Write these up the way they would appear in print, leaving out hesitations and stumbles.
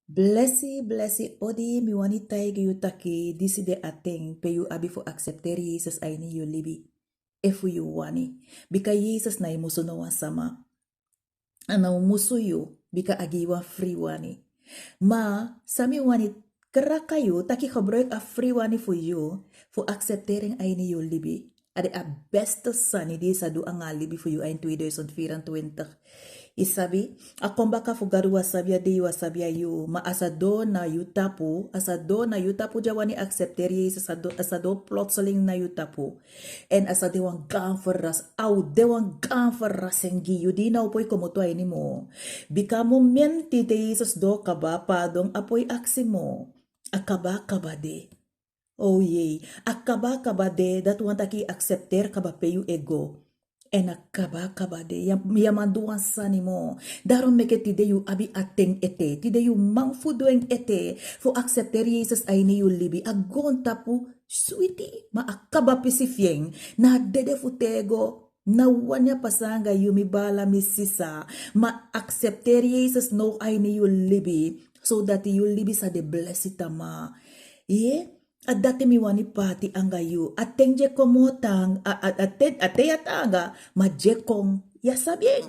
Blessy, odi mi wani taigi yu taki disi de ateng pe yu abi fu accepter Jesus aini yu libi. Efu yu wani. Bika Jesus na imusu no wan sama. Ana umusu yu bika agiwa free wani. Ma sami wani keraka yu taki gebruik a free wani fu yu fu acceptering aini yu libi. Ade a beste sani di sa du anga libi fu yu ain 2024. Isabi, akombaka fugaru wasabia de wasabia yu, ma asado na yutapu jawani accepter yes asado plotseling na yutapu. En asade wan gaan verras, au de wan gaan verrasengi, yu di na upoy komoto ay ni mo. Bika momenti te Jesus do kaba padong apoy aksi mo. Akaba kaba de. Oh yay, akaba kaba de dat wan taki accepter kaba peyu ego. En akaba de yamanduan sani mo. Daarom meke tide yu abi ateng ete. Tide yu mangfu doeng ete. Fu accepter Jesus ay ni yu libi. Agon tapu sweetie. Ma akaba pisifyeng. Na dede futego. Na wanya pasanga yu mi bala mi sisa. Ma accepter Jesus no ay ni yu libi. So that yu libi sa de blessita ma. Yeah? At dati mi wani pati angayu. Ateng je komotang, ate yataga, maje kong yasabieng.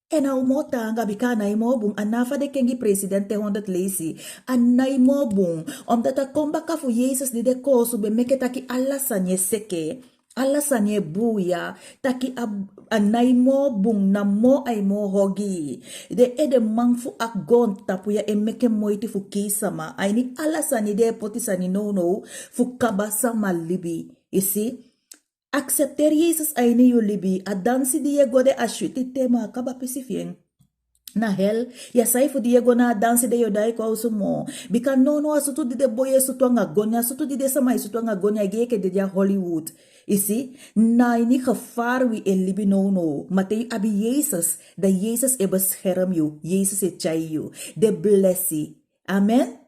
Ena umota nga bikana imobung anafa de kengi presidente hondat lazy. Anay mobung. Omdata komba ka fu Jesus di de ko sube meke taki alasan ye seke. Alasan ye buya. Taki anay mo bung na mo ay mo hogi. De ede mangfu akgon tapu ya emeke mo iti fu kisama. Ay ni alasan ni de poti sa ni nono fu kabasa malibi. Isi? Accepter Jesus ay ni yu libi. Adansi diye gode ashuti tema kabapisifien. Na hel, ya saifu Diego na dansi de yodai ko mo. Bika nono asutu di de boye sutu nga gonya, sutu di de samai sutu nga gonya geke de dia Hollywood. Isi, na ini gevaar wi libi nono. Matei abi Jesus, da Jesus e bescherm you, Jesus e chai you. De blessie. Amen.